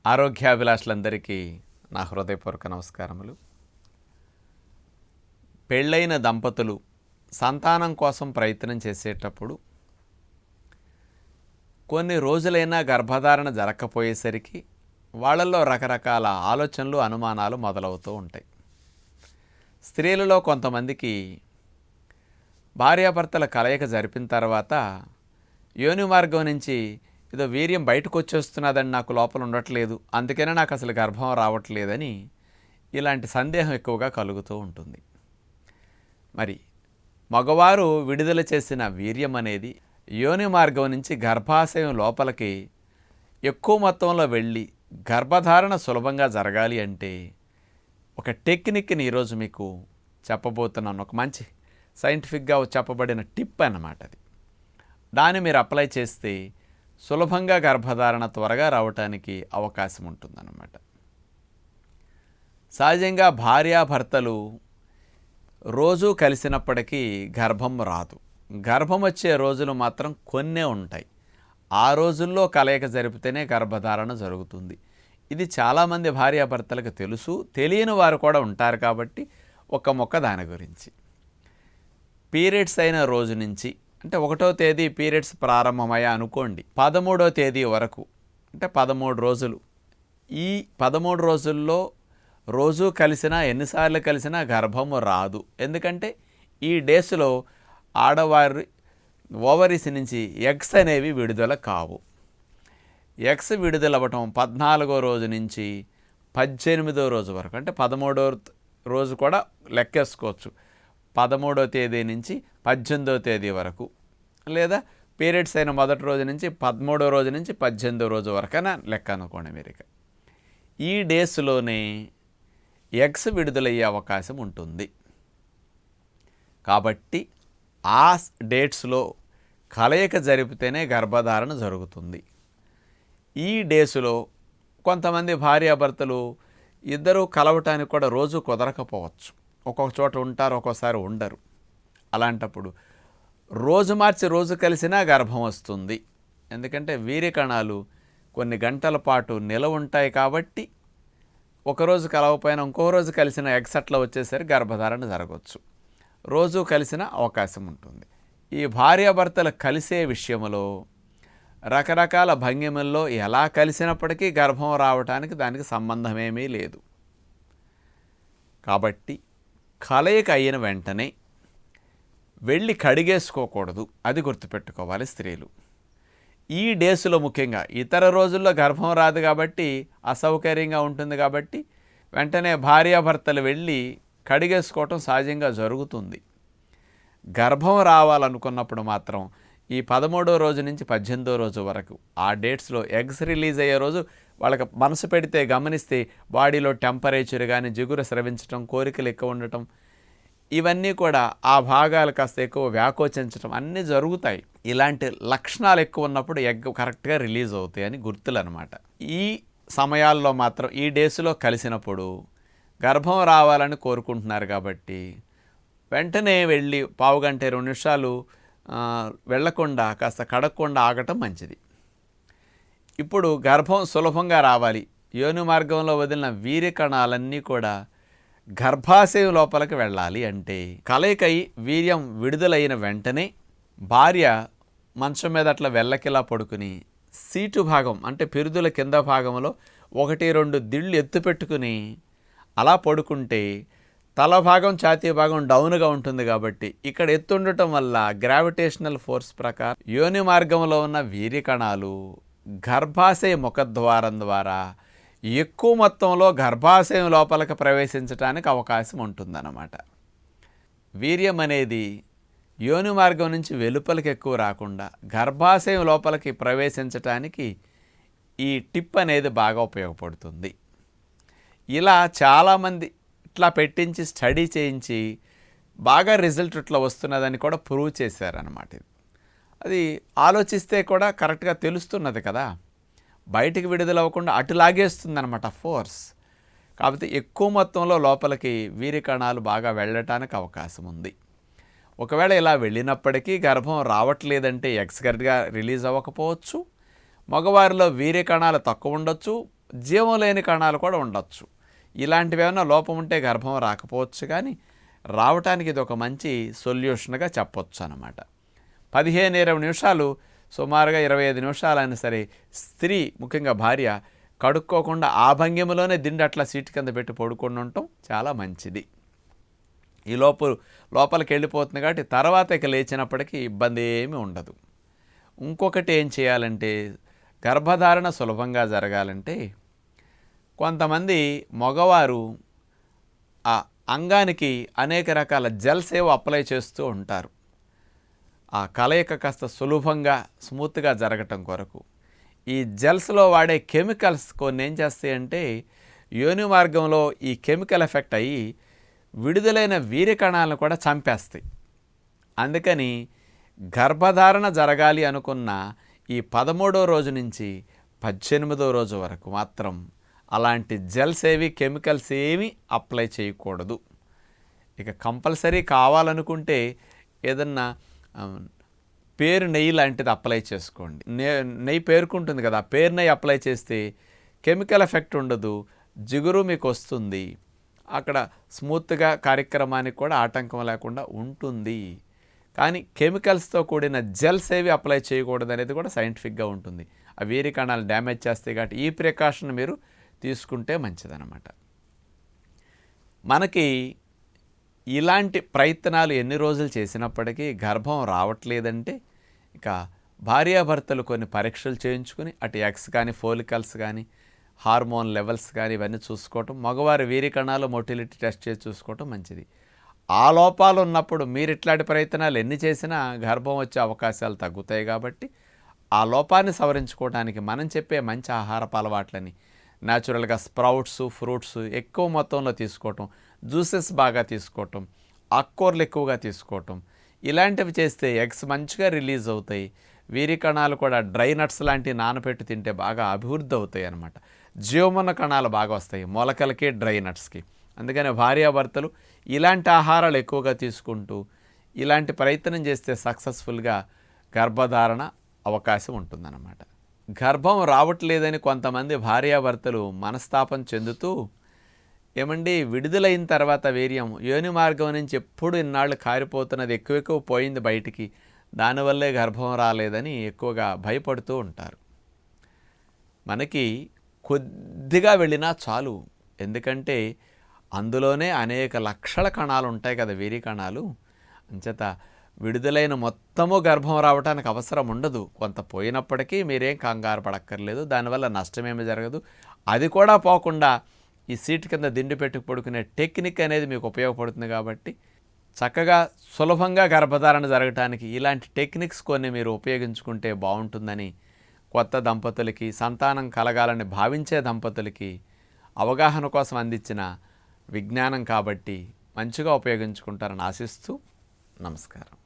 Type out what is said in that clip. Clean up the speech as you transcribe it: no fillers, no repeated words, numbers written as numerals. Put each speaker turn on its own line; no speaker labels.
ఆరోగ్యాభిలాషులందరికీ నా హృదయపూర్వక నమస్కారములు. పెళ్ళైన దంపతులు సంతానం కోసం ప్రయత్నం చేసేటప్పుడు కొన్ని రోజులైనా గర్భధారణ జరగకపోయేసరికి వాళ్ళల్లో రకరకాల ఆలోచనలు, అనుమానాలు మొదలవుతూ ఉంటాయి. స్త్రీలలో కొంతమందికి భార్యాభర్తల కలయిక జరిపిన తర్వాత యోని మార్గం నుంచి ఏదో వీర్యం బయటకు వచ్చేస్తున్నదని, నాకు లోపల ఉండట్లేదు, అందుకనే నాకు అసలు గర్భం రావట్లేదని ఇలాంటి సందేహం ఎక్కువగా కలుగుతూ ఉంటుంది. మరి మగవారు విడుదల చేసిన వీర్యం అనేది యోని మార్గం నుంచి గర్భాశయం లోపలికి ఎక్కువ మొత్తంలో వెళ్ళి గర్భధారణ సులభంగా జరగాలి అంటే ఒక టెక్నిక్ని ఈరోజు మీకు చెప్పబోతున్నాను. ఒక మంచి సైంటిఫిక్గా చెప్పబడిన టిప్ అన్నమాట అది. దాన్ని మీరు అప్లై చేస్తే సులభంగా గర్భధారణ త్వరగా రావటానికి అవకాశం ఉంటుందన్నమాట. సహజంగా భార్యాభర్తలు రోజు కలిసినప్పటికీ గర్భం రాదు. గర్భం వచ్చే రోజులు మాత్రం కొన్నే ఉంటాయి. ఆ రోజుల్లో కలయిక జరిపితేనే గర్భధారణ జరుగుతుంది. ఇది చాలామంది భార్యాభర్తలకు తెలుసు, తెలియని వారు కూడా ఉంటారు. కాబట్టి ఒక మొక్క దాని గురించి. పీరియడ్స్ అయిన రోజు నుంచి, అంటే 1వ తేదీ పీరియడ్స్ ప్రారంభమయ్యా అనుకోండి, 13వ తేదీ వరకు, అంటే 13 రోజులు. ఈ 13 రోజుల్లో రోజు కలిసినా ఎన్నిసార్లు కలిసినా గర్భము రాదు. ఎందుకంటే ఈ డేస్లో ఆడవారి ఓవరీస్ నుంచి ఎగ్స్ అనేవి విడుదల కావు. ఎగ్స్ విడుదలవ్వటం 14వ రోజు నుంచి 18వ రోజు వరకు, అంటే 13వ రోజు కూడా లెక్కేసుకోవచ్చు. 13వ తేదీ నుంచి 18వ తేదీ వరకు, లేదా పీరియడ్స్ అయిన మొదటి రోజు నుంచి 13వ రోజు నుంచి 18వ రోజు వరకైనా లెక్క అనుకోండి మీరు. ఇక ఈ డేస్లోనే ఎగ్స్ విడుదలయ్యే అవకాశం ఉంటుంది. కాబట్టి ఆ డేట్స్లో కలయిక జరిపితేనే గర్భధారణ జరుగుతుంది. ఈ డేస్లో కొంతమంది భార్యాభర్తలు ఇద్దరూ కలవటానికి కూడా రోజు కుదరకపోవచ్చు. ఒక్కొక్క చోట ఉంటారు, ఒక్కోసారి ఉండరు. అలాంటప్పుడు రోజు మార్చి రోజు కలిసినా గర్భం వస్తుంది. ఎందుకంటే వీర్య కణాలు కొన్ని గంటల పాటు నిలవ ఉంటాయి. కాబట్టి ఒకరోజు కలవపోయినా ఇంకో రోజు కలిసిన ఎగ్స్ అట్లా వచ్చేసరికి గర్భధారణ జరగవచ్చు. రోజు కలిసిన అవకాశం ఉంటుంది. ఈ భార్యాభర్తలు కలిసే విషయంలో రకరకాల భంగిమల్లో ఎలా కలిసినప్పటికీ గర్భం రావడానికి దానికి సంబంధమేమీ లేదు. కాబట్టి కలయిక అయిన వెంటనే వెళ్ళి కడిగేసుకోకూడదు. అది గుర్తుపెట్టుకోవాలి స్త్రీలు. ఈ డేస్లో ముఖ్యంగా, ఇతర రోజుల్లో గర్భం రాదు కాబట్టి అసౌకర్యంగా ఉంటుంది. కాబట్టి వెంటనే భార్యాభర్తలు వెళ్ళి కడిగేసుకోవటం సహజంగా జరుగుతుంది. గర్భం రావాలనుకున్నప్పుడు మాత్రం ఈ 13వ రోజు నుంచి 18వ రోజు వరకు, ఆ డేట్స్లో ఎగ్స్ రిలీజ్ అయ్యే రోజు వాళ్ళకి మనసు పెడితే గమనిస్తే బాడీలో టెంపరేచర్ కానీ, జిగురు స్రవించటం, కోరికలు ఎక్కువ ఉండటం, ఇవన్నీ కూడా ఆ భాగాలు కాస్త ఎక్కువ వ్యాకోచించడం అన్నీ జరుగుతాయి. ఇలాంటి లక్షణాలు ఎక్కువ ఉన్నప్పుడు ఎగ్ కరెక్ట్గా రిలీజ్ అవుతాయి అని గుర్తులు అనమాట. ఈ సమయాల్లో మాత్రం, ఈ డేస్లో కలిసినప్పుడు గర్భం రావాలని కోరుకుంటున్నారు కాబట్టి వెంటనే వెళ్ళి పావుగంట 20 నిమిషాలు వెళ్లకుండా, కాస్త కడగకుండా ఆగటం మంచిది. ఇప్పుడు గర్భం సులభంగా రావాలి, యోని మార్గంలో వదిలిన వీర్య కణాలన్నీ కూడా గర్భాశయం లోపలికి వెళ్ళాలి అంటే కలయికై వీర్యం విడుదలైన వెంటనే భార్య మంచం మీద అట్లా వెల్లకిలా పడుకుని సీటు భాగం, అంటే పెరుదుల కింద భాగంలో 1-2 దిళ్ళు ఎత్తు పెట్టుకుని అలా పడుకుంటే తల భాగం, ఛాతీ భాగం డౌన్గా ఉంటుంది. కాబట్టి ఇక్కడ ఎత్తుండటం వల్ల గ్రావిటేషనల్ ఫోర్స్ ప్రకారం యోని మార్గంలో ఉన్న వీర్య కణాలు గర్భాశయ ముఖద్వారం ద్వారా ఎక్కువ మొత్తంలో గర్భాశయం లోపలికి ప్రవేశించడానికి అవకాశం ఉంటుందన్నమాట. వీర్యం అనేది యోని మార్గం నుంచి వెలుపలికి ఎక్కువ రాకుండా గర్భాశయం లోపలికి ప్రవేశించటానికి ఈ టిప్ అనేది బాగా ఉపయోగపడుతుంది. ఇలా చాలామంది ఇట్లా పెట్టించి స్టడీ చేయించి బాగా రిజల్ట్ ఇట్లా వస్తున్నదని కూడా ప్రూవ్ చేశారన్నమాట. అది ఆలోచిస్తే కూడా కరెక్ట్గా తెలుస్తున్నది కదా. బయటికి విడుదలవ్వకుండా అటు లాగేస్తుందన్నమాట ఫోర్స్. కాబట్టి ఎక్కువ మొత్తంలో లోపలికి వీర్య కణాలు బాగా వెళ్ళటానికి అవకాశం ఉంది. ఒకవేళ ఇలా వెళ్ళినప్పటికీ గర్భం రావట్లేదంటే ఎగ్స్ కరెక్ట్గా రిలీజ్ అవ్వకపోవచ్చు, మగవారిలో వీర్య కణాలు తక్కువ ఉండొచ్చు, జీవం లేని కణాలు కూడా ఉండొచ్చు. ఇలాంటివి ఏమైనా లోపం ఉంటే గర్భం రాకపోవచ్చు, కానీ రావటానికి ఇది ఒక మంచి సొల్యూషన్గా చెప్పొచ్చు అన్నమాట. 15-20 నిమిషాలు, సుమారుగా 25 నిమిషాలైనా సరే స్త్రీ, ముఖ్యంగా భార్య, కడుక్కోకుండా ఆ భంగిమలోనే దిండు అట్లా సీటు కింద పెట్టి పడుకొని ఉండటం చాలా మంచిది. ఈ లోపలికి వెళ్ళిపోతుంది కాబట్టి తర్వాత ఇక లేచినప్పటికీ ఇబ్బంది ఏమీ ఉండదు. ఇంకొకటి ఏం చేయాలంటే, గర్భధారణ సులభంగా జరగాలంటే కొంతమంది మగవారు ఆ అంగానికి అనేక రకాల జెల్స్ ఏవో అప్లై చేస్తూ ఉంటారు. ఆ కలయిక కాస్త సులభంగా స్మూత్గా జరగటం కొరకు ఈ జెల్స్లో వాడే కెమికల్స్ కొన్ని ఏం చేస్తాయంటే యోని మార్గంలో ఈ కెమికల్ ఎఫెక్ట్ అయ్యి విడుదలైన వీర్య కణాలను కూడా చంపేస్తాయి. అందుకని గర్భధారణ జరగాలి అనుకున్న ఈ 13వ రోజు నుంచి 18వ రోజు వరకు మాత్రం అలాంటి జెల్స్ ఏవి, కెమికల్స్ ఏవి అప్లై చేయకూడదు. ఇక కంపల్సరీ కావాలనుకుంటే ఏదన్నా పేరు నెయ్యి లాంటిది అప్లై చేసుకోండి. నెయ్యి పేరుకుంటుంది కదా, పేరు నెయ్యి అప్లై చేస్తే కెమికల్ ఎఫెక్ట్ ఉండదు, జిగురు మీకు వస్తుంది, అక్కడ స్మూత్గా కార్యక్రమానికి కూడా ఆటంకం లేకుండా ఉంటుంది. కానీ కెమికల్స్తో కూడిన జెల్స్ ఏవి అప్లై చేయకూడదు అనేది కూడా సైంటిఫిక్గా ఉంటుంది. ఆ వీర్య కణాలు డ్యామేజ్ చేస్తాయి కాబట్టి ఈ ప్రికాషన్ మీరు తీసుకుంటే మంచిదన్నమాట. మనకి ఇలాంటి ప్రయత్నాలు ఎన్ని రోజులు చేసినప్పటికీ గర్భం రావట్లేదంటే ఇక భార్యాభర్తలు కొన్ని పరీక్షలు చేయించుకుని అటు ఎగ్స్ కానీ, ఫోలికల్స్ కానీ, హార్మోన్ లెవెల్స్ కానీ ఇవన్నీ చూసుకోవటం, మగవారి వీర్య కణాలు మొటిలిటీ టెస్ట్ చేసి చూసుకోవటం మంచిది. ఆ లోపాలు ఉన్నప్పుడు మీరు ఇట్లాంటి ప్రయత్నాలు ఎన్ని చేసినా గర్భం వచ్చే అవకాశాలు తగ్గుతాయి. కాబట్టి ఆ లోపాన్ని సవరించుకోవడానికి మనం చెప్పే మంచి ఆహారపు అలవాట్లని న్యాచురల్గా స్ప్రౌట్స్, ఫ్రూట్స్ ఎక్కువ మొత్తంలో తీసుకోవటం, జ్యూసెస్ బాగా తీసుకోవటం, ఆకుకూరలు ఎక్కువగా తీసుకోవటం, ఇలాంటివి చేస్తే ఎగ్స్ మంచిగా రిలీజ్ అవుతాయి. వీర్య కణాలు కూడా డ్రై నట్స్ లాంటివి నానబెట్టి తింటే బాగా అభివృద్ధి అవుతాయి అన్నమాట. జీవమున్న కణాలు బాగా వస్తాయి మొలకలకి, డ్రై నట్స్కి. అందుకని భార్యాభర్తలు ఇలాంటి ఆహారాలు ఎక్కువగా తీసుకుంటూ ఇలాంటి ప్రయత్నం చేస్తే సక్సెస్ఫుల్గా గర్భధారణ అవకాశం ఉంటుందన్నమాట. గర్భం రావట్లేదని కొంతమంది భార్యాభర్తలు మనస్తాపం చెందుతూ, ఏమండి విడుదలైన తర్వాత వీర్యం యోని మార్గం నుంచి ఎప్పుడు ఇన్నాళ్ళు కారిపోతున్నది, ఎక్కువ పోయింది బయటికి, దానివల్లే గర్భం రాలేదని ఎక్కువగా భయపడుతూ ఉంటారు. మనకి కొద్దిగా వెళ్ళినా చాలు, ఎందుకంటే అందులోనే అనేక లక్షల కణాలు ఉంటాయి కదా, వీర్య కణాలు. అంచేత విడుదలైన మొత్తము గర్భం రావడానికి అవసరం ఉండదు. కొంత పోయినప్పటికీ మీరేం కంగారు పడక్కర్లేదు, దానివల్ల నష్టమేమీ జరగదు. అది కూడా పోకుండా ఈ సీటు కింద దిండు పెట్టుకు పడుకునే టెక్నిక్ అనేది మీకు ఉపయోగపడుతుంది. కాబట్టి చక్కగా సులభంగా గర్భధారణ జరగటానికి ఇలాంటి టెక్నిక్స్ కొన్ని మీరు ఉపయోగించుకుంటే బాగుంటుందని కొత్త దంపతులకి, సంతానం కలగాలని భావించే దంపతులకి అవగాహన కోసం అందించిన విజ్ఞానం కాబట్టి మంచిగా ఉపయోగించుకుంటారని ఆశిస్తూ నమస్కారం.